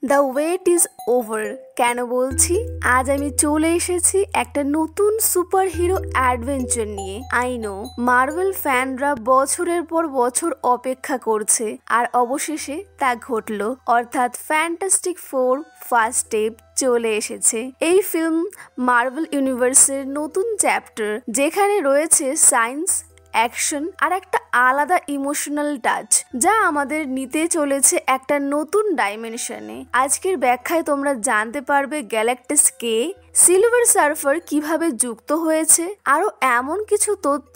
The wait is over কেন বলছি? আজ আমি চলে এসেছি একটা নতুন সুপার হিরো অ্যাডভেঞ্চার নিয়ে। আই নো মার্ভেল ফ্যানরা বছরের পর বছর অপেক্ষা করছে, আর অবশেষে তা ঘটলো, অর্থাৎ ফ্যান্টাস্টিক ফোর ফার্স্ট স্টেপ চলে এসেছে। এই ফিল্ম মার্ভেল ইউনিভার্সের নতুন চ্যাপ্টার, যেখানে রয়েছে সায়েন্স, অ্যাকশন আর একটা আলাদা ইমোশনাল টাচ, যা আমাদের নিতে চলেছে একটা নতুন ডাইমেনশনে। আজকের ব্যাখ্যায় তোমরা জানতে পারবে গ্যালাক্টাস কে, সিলভার সার্ফার কিভাবে যুক্ত হয়েছে, আরো এমন কিছু তথ্য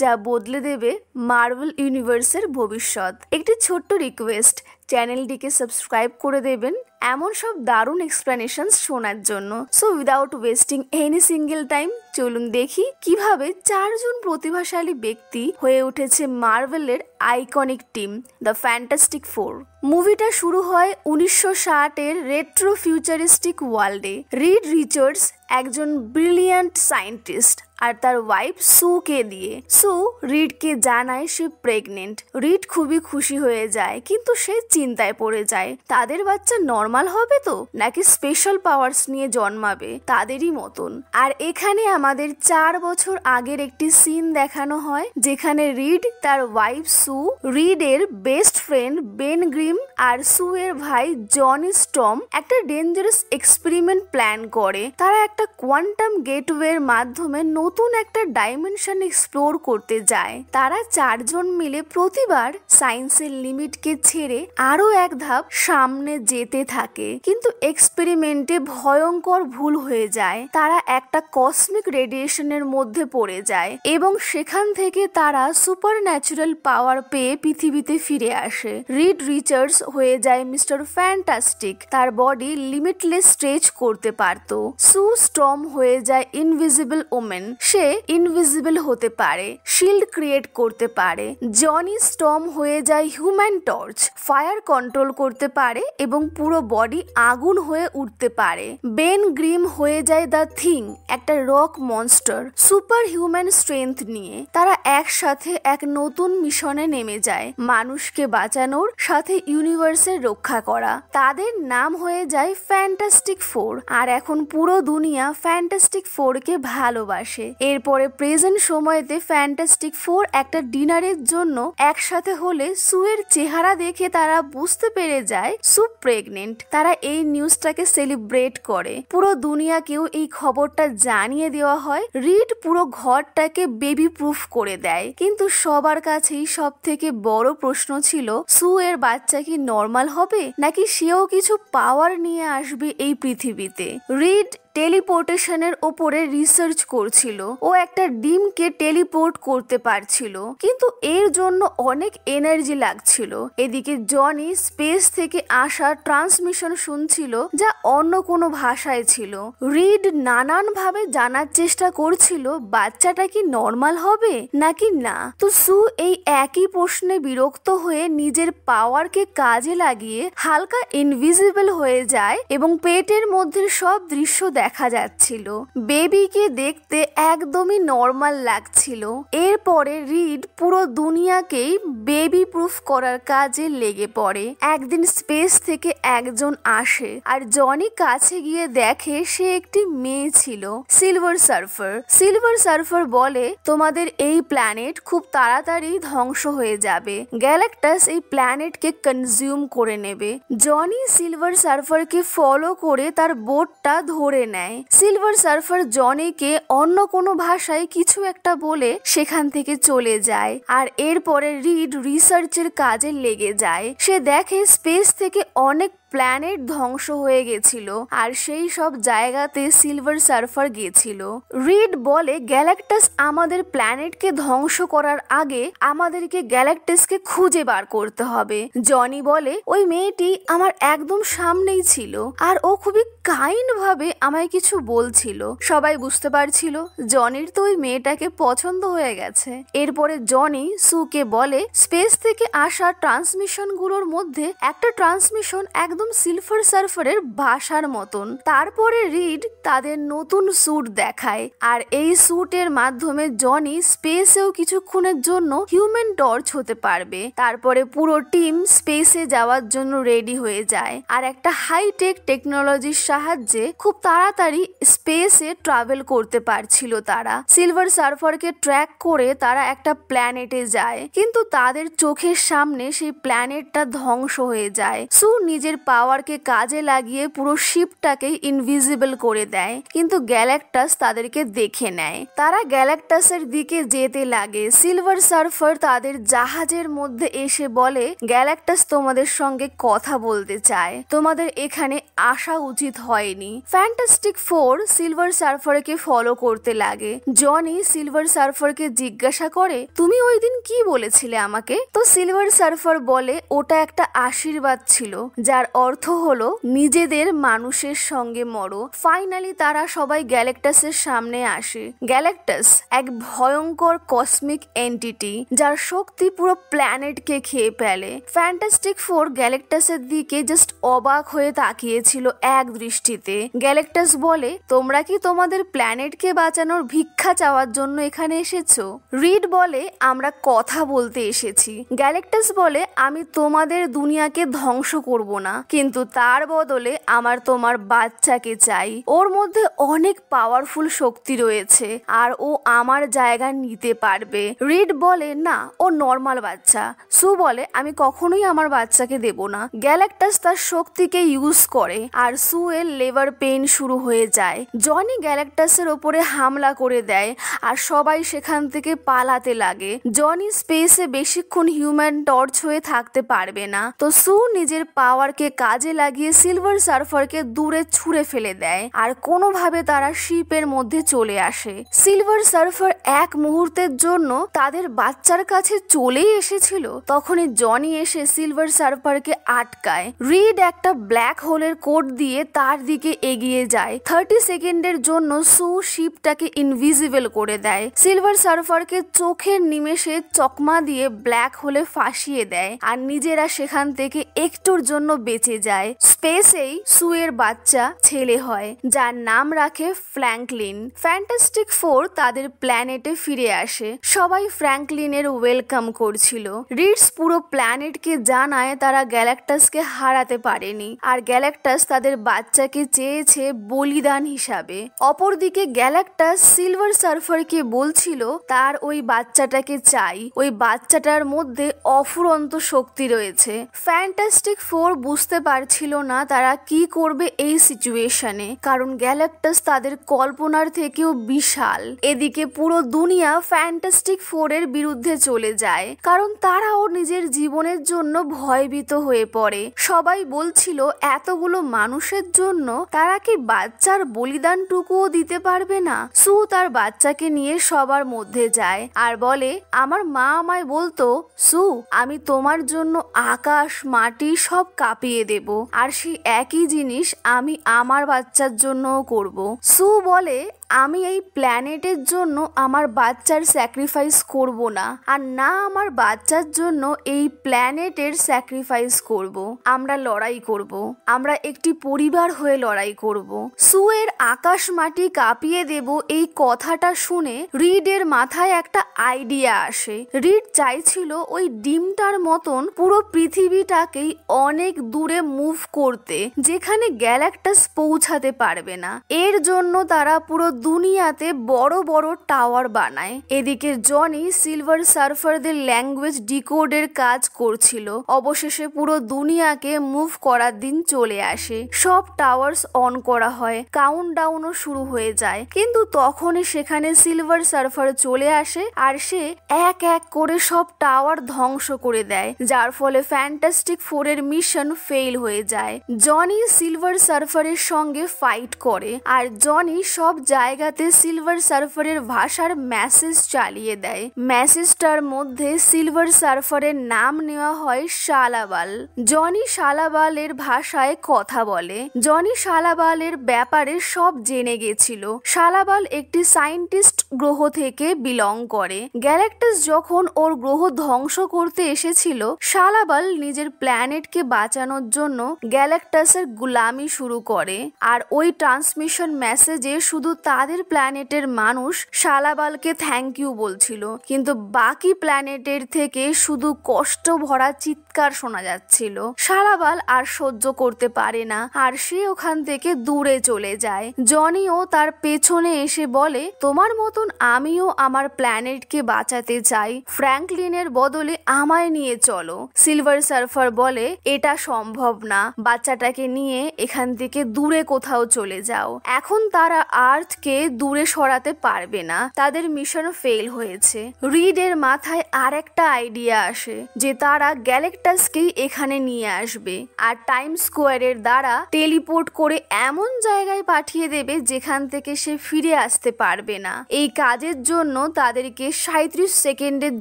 যা বদলে দেবে মার্ভেল ইউনিভার্সের ভবিষ্যৎ। একটি ছোট্ট রিকোয়েস্ট, চ্যানেলটিকে সাবস্ক্রাইব করে দেবেন এমন সব দারুণ এক্সপ্লেনেশন শোনার জন্য। So without wasting any single time, চলুন দেখি কিভাবে চারজন প্রতিভাশালী ব্যক্তি হয়ে উঠেছে মার্ভেলের iconic team the fantastic four. মুভিটা শুরু হয় 1960-এর রেট্রো ফিউচারিস্টিক ওয়ার্ল্ডে। রিড রিচার্ডস একজন ব্রিলিয়ান্ট সায়েন্টিস্ট আর তার ওয়াইফ সুকে দিয়ে। সু রিডকে জানায় সে প্রেগনেন্ট। রিড খুবই খুশি হয়ে যায়, কিন্তু সে চিন্তায় পড়ে যায় তাদের বাচ্চা নর্মাল হবে তো, নাকি স্পেশাল পাওয়ার্স নিয়ে জন্মাবে তাদেরই মতন। আর এখানে আমাদের 4 বছর আগের একটি সিন দেখানো হয়, যেখানে রিড, তার ওয়াইফ সু, রিডের বেস্ট ফ্রেন্ড বেন গ্রিম আর সু এর ভাই জনি স্টর্ম একটা ডেঞ্জারাস এক্সপেরিমেন্ট প্ল্যান করে। তারা একটা কোয়ান্টাম গেটওয়ের মাধ্যমে নতুন একটা ডাইমেনশন এক্সপ্লোর করতে যায়। তারা 4 জন মিলে প্রতিবার সায়েন্সের লিমিটকে ছেড়ে আরো এক ধাপ সামনে যেতে থাকে, কিন্তু এক্সপেরিমেন্টে ভয়ঙ্কর ভুল হয়ে যায়। তারা একটা কসমিক রেডিয়েশনের মধ্যে পড়ে যায় এবং সেখান থেকে তারা সুপার ন্যাচুরাল পাওয়ার পেয়ে পৃথিবীতে ফিরে আসে। রিড রিচার্ডস হয়ে যায় মিস্টার ফ্যান্টাস্টিক, তার বডি লিমিটলেস স্ট্রেচ করতে পারত। সু স্টর্ম হয়ে যায় ইনভিজিবল ওমেন, সে ইনভিজিবল হতে পারে, শিল্ড ক্রিয়েট করতে পারে। জনি স্টর্ম হয়ে যায় হিউম্যান টর্চ, ফায়ার কন্ট্রোল করতে পারে এবং পুরো বডি আগুন হয়ে উঠতে পারে। বেন গ্রিম হয়ে যায় দ্য থিং, একটা rock monster, super human strength নিয়ে। তারা একসাথে এক নতুন মিশনে নেমে যায়, মানুষকে বাঁচানোর সাথে ইউনিভার্সের রক্ষা করা। তাদের নাম হয়ে যায় ফ্যান্টাস্টিক ফোর, আর এখন পুরো দুনিয়া ফ্যান্টাস্টিক ফোর কে ভালোবাসে। এরপরে প্রেজেন্ট সময়তে ফ্যান্টাস্টিক ফোর একটা ডিনারের জন্য একসাথে হলে সুয়ের চেহারা দেখে তারা বুঝতে পেরে যায় সু প্রেগনেন্ট। তারা এই নিউজটাকে সেলিব্রেট করে, পুরো দুনিয়াকেও এই খবরটা জানিয়ে দেওয়া হয়। রিড পুরো ঘরটাকে বেবি প্রুফ করে দেয়, কিন্তু সবার কাছেই সব থেকে বড় প্রশ্ন ছিল সু এর বাচ্চা কি নর্মাল হবে, নাকি সেও কিছু পাওয়ার নিয়ে আসবে এই পৃথিবীতে। রিড টেলিপোর্টেশনের ওপরে রিসার্চ করছিল। ও একটা ডিমকে টেলিপোর্ট করতে পারছিল, কিন্তু এর জন্য অনেক এনার্জি লাগছিল। এদিকে জনি স্পেস থেকে আসা ট্রান্সমিশন শুনছিল, যা অন্য কোনো ভাষায় ছিল। রিড নানান ভাবে জানার চেষ্টা করছিল বাচ্চাটা কি নর্মাল হবে নাকি না। তো সু এই একই প্রশ্নে বিরক্ত হয়ে নিজের পাওয়ারকে কাজে লাগিয়ে হালকা ইনভিজিবল হয়ে যায় এবং পেটের মধ্যে সব দৃশ্য দেখা যাচ্ছিল। বেবিকে দেখতে একদমই নর্মাল লাগছিল। এরপরে রিড পুরো দুনিয়াকেই বেবি প্রুফ করার কাজে লেগে পড়ে। একদিন স্পেস থেকে একজন আসে, আর জনি কাছে গিয়ে দেখে সে একটি মেয়ে ছিল, সিলভার সার্ফার। সিলভার সার্ফার বলে, তোমাদের এই প্ল্যানেট খুব তাড়াতাড়ি ধ্বংস হয়ে যাবে, গ্যালাক্টাস এই প্ল্যানেটকে কনজিউম করে নেবে। জনি সিলভার সার্ফারকে ফলো করে তার বোটটা ধরে নেয়। সিলভার সার্ফার জনিকে অন্য কোনো ভাষায় কিছু একটা বলে সেখান থেকে চলে যায়, আর এরপরে রিড রিসার্চের কাজে লেগে যায়। সে দেখে স্পেস থেকে অনেক প্ল্যানেট ধ্বংস হয়ে গেছিল, আর সেই সব জায়গাতে সিলভার সার্ফার গেছিল। রিড বলে, গ্যালাক্টাস আমাদের প্ল্যানেটকে ধ্বংস করার আগে আমাদেরকে গ্যালাক্টাসকে খুঁজে বার করতে হবে। জনি বলে, ওই মেয়েটি আমার একদম সামনেই ছিল, আর ও খুবই কাইন্ড ভাবে আমায় কিছু বলছিল। সবাই বুঝতে পারছিল জনির তো ওই মেয়েটাকে পছন্দ হয়ে গেছে। এরপরে জনি সুকে বলে, স্পেস থেকে আসা ট্রান্সমিশন গুলোর মধ্যে একটা ট্রান্সমিশন এক একদম সিলভার সার্ফারের বাসার মতন। তারপরে রিড তাদের নতুন স্যুট দেখায়, আর এই স্যুটের মাধ্যমে জনি স্পেসেও কিছুক্ষণের জন্য হিউম্যান টর্চ হতে পারবে। তারপরে পুরো টিম স্পেসে যাওয়ার জন্য রেডি হয়ে যায়, আর একটা হাইটেক টেকনোলজির সাহায্যে খুব তাড়াতাড়ি স্পেসে ট্রাভেল করতে পারছিল তারা। সিলভার সার্ফারকে ট্র্যাক করে তারা একটা প্ল্যানেটে যায়, কিন্তু তাদের চোখের সামনে সেই প্ল্যানেটটা ধ্বংস হয়ে যায়। সু নিজের পাওয়ারকে কাজে লাগিয়ে পুরো শিপটাকে ইনভিজিবল করে দেয়, কিন্তু গ্যালাক্টাস তাদেরকে দেখে নেয়। তারা গ্যালাক্টাসের দিকে যেতে লাগে। সিলভার সার্ফার তাদের জাহাজের মধ্যে এসে বলে, গ্যালাক্টাস তোমাদের সঙ্গে কথা বলতে চায়, তোমাদের এখানে আসা উচিত হয়নি। ফ্যান্টাস্টিক ফোর সিলভার সার্ফারকে ফলো করতে লাগে। জনি সিলভার সার্ফারকে জিজ্ঞাসা করে, তুমি ওই দিন কি বলেছিলে আমাকে? তো সিলভার সার্ফার বলে, ওটা একটা আশীর্বাদ ছিল, যার অর্থ হলো নিজেদের মানুষের সঙ্গে মরো। ফাইনালি তারা সবাই গ্যালাক্টাসের সামনে আসে। গ্যালাক্টাস এক ভয়ঙ্কর কসমিক এন্টিটি, যার শক্তি পুরো প্ল্যানেটকে খেয়ে ফেলে। ফ্যান্টাস্টিক ফোর গ্যালাক্টাসের দিকে জাস্ট অবাক হয়ে তাকিয়েছিল এক দৃষ্টিতে। গ্যালাক্টাস বলে, তোমরা কি তোমাদের প্ল্যানেটকে বাঁচানোর ভিক্ষা চাওয়ার জন্য এখানে এসেছো? রিড বলে, আমরা কথা বলতে এসেছি। গ্যালাক্টাস বলে, আমি তোমাদের দুনিয়াকে ধ্বংস করব না, কিন্তু তার বদলে আমার তোমার বাচ্চাকে চাই। ওর মধ্যে অনেক পাওয়ারফুল শক্তি রয়েছে, আর ও আমার জায়গা নিতে পারবে। রিড বলে, না, ও নর্মাল বাচ্চা। সু বলে, আমি কখনোই আমার বাচ্চাকে দেব না। গ্যালাক্টাস তার শক্তিকে ইউজ করে, আর সু এর লেবার পেইন শুরু হয়ে যায়। জনি গ্যালাক্টাসের ওপরে হামলা করে দেয়, আর সবাই সেখান থেকে পালাতে লাগে। জনি স্পেসে বেশিক্ষণ হিউম্যান টর্চ হয়ে থাকতে পারবে না, তো সু নিজের পাওয়ারকে কাজে লাগিয়ে সিলভার সার্ফারকে দূরে ছুঁড়ে ফেলে দেয়, আর কোনোভাবে তারা শিপের মধ্যে চলে আসে। সিলভার সার্ফার এক মুহূর্তের জন্য তাদের বাচ্চার কাছে চলেই এসেছিল। তখনই জনি এসে সিলভার সার্ফারকে আটকায়। রিড একটা ব্ল্যাক হোলের কোড দিয়ে তার দিকে এগিয়ে যায়। 30 সেকেন্ডের জন্য সু শিপটাকে ইনভিজিবল করে দেয়। সিলভার সার্ফারকে চোখের নিমেষে চকমা দিয়ে ব্ল্যাক হোলে ফাঁসিয়ে দেয়, আর নিজেরা সেখান থেকে একটুর জন্য বেঁচে যায়। স্পেসেই সু এর বাচ্চা ছেলে হয়, যার নাম রাখে ফ্র্যাঙ্কলিন। ফ্যান্টাস্টিক ফোর তাদের প্ল্যানেটে ফিরে আসে। সবাই ফ্র্যাঙ্কলিনের ওয়েলকাম করছিল। রিডস পুরো প্ল্যানেটকে জানায় তারা গ্যালাক্টাসকে হারাতে পারেনি, আর গ্যালাক্টাস তাদের বাচ্চাকে চেয়েছে বলিদান হিসাবে। অপরদিকে গ্যালাক্টাস সিলভার সার্ফারকে বলছিল তার ওই বাচ্চাটাকে চাই, ওই বাচ্চাটার মধ্যে অফুরন্ত শক্তি রয়েছে। ফ্যান্টাস্টিক ফোর বুঝতে পারছিল না তারা কি করবে এই সিচুয়েশনে, কারণ গ্যালাক্টাস তাদের কল্পনার থেকেও বিশাল। এদিকে পুরো দুনিয়া ফ্যান্টাস্টিক ফোরের বিরুদ্ধে চলে যায়, কারণ তারাও নিজের জীবনের জন্য ভয়ভীত হয়ে পড়ে। সবাই বলছিল এতগুলো মানুষের জন্য তারা কি বাচ্চার বলিদানটুকুও দিতে পারবে না। সু তার বাচ্চাকে নিয়ে সবার মধ্যে যায়, আর বলে, আমার মা আমায় বলতো, সু, আমি তোমার জন্য আকাশ মাটি সব কাঁপিয়ে দেব, আর সেই একই জিনিস আমি আমার বাচ্চার জন্যও করব। সু বলে, আমি এই প্ল্যানেটের জন্য আমার বাচ্চার স্যাক্রিফাইস করব না, আর না আমার বাচ্চার জন্য এই প্ল্যানেটের স্যাক্রিফাইস করব। আমরা লড়াই করব, আমরা একটি পরিবার হয়ে লড়াই করব। সু এর আকাশ মাটি কাঁপিয়ে দেব এই কথাটা শুনে রিডের মাথায় একটা আইডিয়া আসে। রিড চাইছিল ওই ডিমটার মতন পুরো পৃথিবীটাকেই অনেক দূরে মুভ করতে, যেখানে গ্যালাক্টাস পৌঁছাতে পারবে না। এর জন্য তারা পুরো দুনিয়াতে বড় বড় টাওয়ার বানায়। এদিকে জনি সিলভার সার্ফারদের ল্যাঙ্গুয়েজ ডিকোডের কাজ করছিল। অবশেষে পুরো দুনিয়াকে মুভ করার দিন চলে আসে। সব টাওয়ার্স অন করা হয়, কাউন্টডাউনও শুরু হয়ে যায়, কিন্তু তখনই সেখানে সিলভার সার্ফার চলে আসে, আর সে এক এক করে সব টাওয়ার ধ্বংস করে দেয়, যার ফলে ফ্যান্টাস্টিক ফোরের মিশন ফেল হয়ে যায়। জনি সিলভার সার্ফারের সঙ্গে ফাইট করে, আর জনি সব জায়গাতে সিলভার সার্ফারের ভাষার মেসেজ চালিয়ে দেয়। মেসেজটার মধ্যে সিলভার সার্ফারের নাম নেওয়া হয় শালাবাল। জনি শালাবালের ভাষায় কথা বলে। জনি শালাবালের ব্যাপারে সব জেনে গেছিল। শালাবাল একটি সায়েন্টিস্ট গ্রহ থেকে বিলং করে। গ্যালাক্টাস যখন ওর গ্রহ ধ্বংস করতে এসেছিল, শালাবাল নিজের প্ল্যানেটকে বাঁচানোর জন্য গ্যালাক্টাসের গুলামি শুরু করে। আর ওই ট্রান্সমিশন মেসেজে শুধু তাদের প্ল্যানেটের মানুষ শালাবালকে থ্যাংক ইউ বলছিল, কিন্তু বাকি প্ল্যানেটের থেকে শুধু কষ্ট ভরা চিৎকার শোনা যাচ্ছিল। শালাবাল আর সহ্য করতে পারে না, আর সে ওখান থেকে দূরে চলে যায়। জনিও তার পেছনে এসে বলে, তোমার মতন আমিও আমার প্ল্যানেটকে বাঁচাতে চাই, ফ্র্যাঙ্কলিনের বদলে আমায় নিয়ে চলো। সিলভার সার্ফার বলে, এটা সম্ভব না, বাচ্চাটাকে নিয়ে এখান থেকে দূরে কোথাও চলে যাও। এখন তারা আর্থকে দূরে সরাতে পারবে না, তাদের মিশন ফেল হয়েছে। রিডের মাথায় আর একটা আইডিয়া আসে যে তারা গ্যালাক্টাসকেই এখানে নিয়ে আসবে আর টাইম স্কোয়ারের দ্বারা টেলিপোর্ট করে এমন জায়গায় পাঠিয়ে দেবে যেখান থেকে সে ফিরে আসতে পারবে না। এই কাজের জন্য তাদেরকে 37 সেকেন্ডের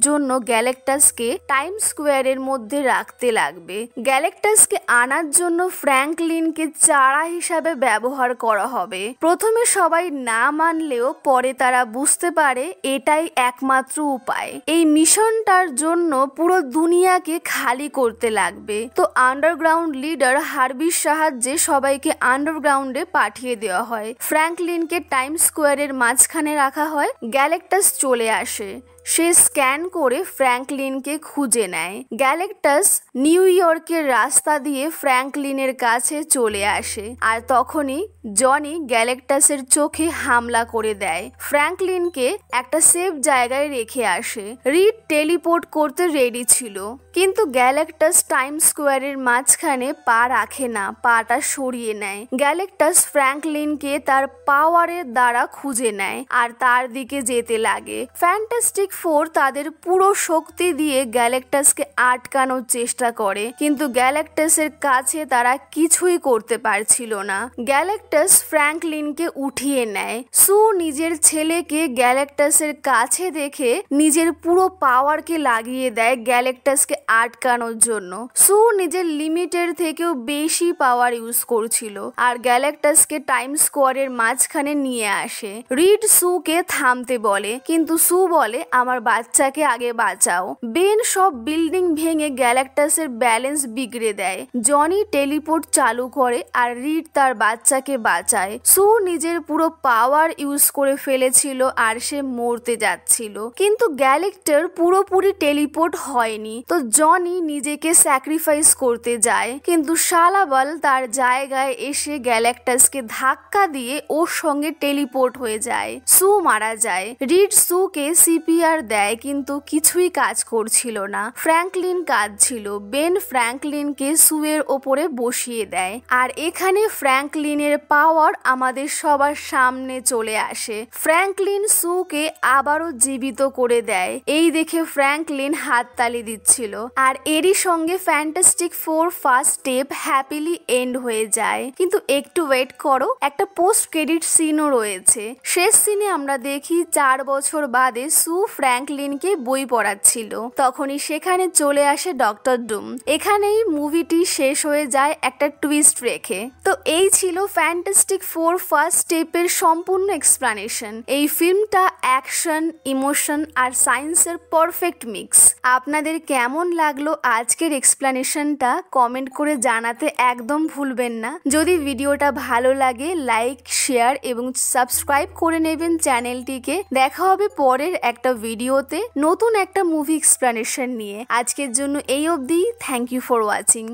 জন্য গ্যালাক্টাসকে টাইম স্কোয়ারের মধ্যে রাখতে লাগবে। গ্যালাক্টাসকে আনার জন্য ফ্র্যাঙ্কলিনকে চারা হিসাবে ব্যবহার করা হবে। প্রথমে সবাই না মানলেও পরে তারা বুঝতে পারে এটাই একমাত্র উপায়। এই মিশনটার জন্য পুরো দুনিয়াকে খালি করতে লাগবে। তো আন্ডারগ্রাউন্ড লিডার হার্বির সাহায্যে সবাইকে আন্ডারগ্রাউন্ডে পাঠিয়ে দেওয়া হয়। ফ্র্যাঙ্কলিনকে টাইম স্কোয়ারের মাঝখানে রাখা হয়। গ্যালাক্টাস চলে আসে। সে স্ক্যান করে ফ্র্যাঙ্কলিনকে খুঁজে নেয়। গ্যালাক্টাস নিউ ইয়র্কের রাস্তা দিয়ে ফ্র্যাঙ্কলিনের কাছে চলে আসে, আর তখনই জনি গ্যালাক্টাসের চোখে হামলা করে দেয়। ফ্র্যাঙ্কলিনকে একটা সেফ জায়গায় রেখে আসে। রিড টেলিপোর্ট করতে রেডি ছিল, কিন্তু গ্যালাক্টাস টাইম স্কোয়ারের মাঝখানে পা রাখে না, পাটা সরিয়ে নেয়। গ্যালাক্টাস ফ্র্যাঙ্কলিনকে তার পাওয়ারের দ্বারা খুঁজে নেয় আর তার দিকে যেতে লাগে। ফ্যান্টাস্টিক ফোর তাদের পুরো শক্তি দিয়ে গ্যালাক্টাসকে আটকানোর চেষ্টা করে, কিন্তু গ্যালাক্টাসের কাছে তারা কিছুই করতে পারছিল না। গ্যালাক্টাস ফ্র্যাঙ্কলিনকে উঠিয়ে নেয়। সু নিজের ছেলেকে গ্যালাক্টাসের কাছে দেখে নিজের পুরো পাওয়ারকে লাগিয়ে দেয় গ্যালাক্টাসকে আটকানোর জন্য। সু নিজের লিমিটের থেকেও বেশি পাওয়ার ইউজ করছিল আর গ্যালাক্টাসকে টাইম স্কোয়ারের মাঝখানে নিয়ে আসে। রিড সুকে থামতে বলে, কিন্তু সু বলে, আমার বাচ্চাকে আগে বাঁচাও। বেন সব বিল্ডিং ভেঙে গ্যালাক্টাসের ব্যালেন্স বিগড়ে দেয়। জনি টেলিপোর্ট চালু করে আর রিড তার বাচ্চাকে বাঁচায়। সু নিজের পুরো পাওয়ার ইউজ করে ফেলেছিল আর সে মরতে যাচ্ছিল, কিন্তু গ্যালাক্টার পুরোপুরি টেলিপোর্ট হয়নি। তো জনি নিজেকে স্যাক্রিফাইস করতে যায়, কিন্তু শালাবাল তার জায়গায় এসে গ্যালাক্টাসকে ধাক্কা দিয়ে ওর সঙ্গে টেলিপোর্ট হয়ে যায়। সু মারা যায়। রিড সুকে সিপিআর দেয়, কিন্তু কিছুই কাজ করছিল না। ফ্র্যাঙ্কলিন কাঁদছিল। বেন ফ্র্যাঙ্কলিনকে সুয়ের ওপরে বসিয়ে দেয়, আর এখানে ফ্র্যাঙ্কলিনের পাওয়ার আমাদের সবার সামনে চলে আসে। ফ্র্যাঙ্কলিন সুকে আবারও জীবিত করে দেয়। এই দেখে ফ্র্যাঙ্কলিন হাততালি দিচ্ছিল, আর এরই সঙ্গে fantastic four first step happily end হয়ে যায়। কিন্তু একটু ওয়েট করো, একটা পোস্ট ক্রেডিট সিনও রয়েছে। শেষ সিনে আমরা দেখি 4 বছর বাদে সু ফ্র্যাঙ্কলিনকে বই পড়াচ্ছিল, তখনই সেখানে চলে আসে ডক্টর ডুম। এখানেই মুভিটি শেষ হয়ে যায় একটা টুইস্ট রেখে। তো এই ছিল ফ্যান্টাস্টিক ফোর ফার্স্ট স্টেপের সম্পূর্ণ এক্সপ্লানেশন। এই ফিল্মটা অ্যাকশন, ইমোশন আর সায়েন্সের পারফেক্ট মিক্স। আপনাদের কেমন লাগলো আজকের এক্সপ্লানেশনটা কমেন্ট করে জানাতে একদম ভুলবেন না। যদি ভিডিওটা ভালো লাগে লাইক, শেয়ার এবং সাবস্ক্রাইব করে নেবেন চ্যানেলটিকে। দেখা হবে পরের একটা ভিডিওতে নতুন একটা মুভি এক্সপ্লানেশন নিয়ে। আজকের জন্য এই অবধি। Thank you for watching.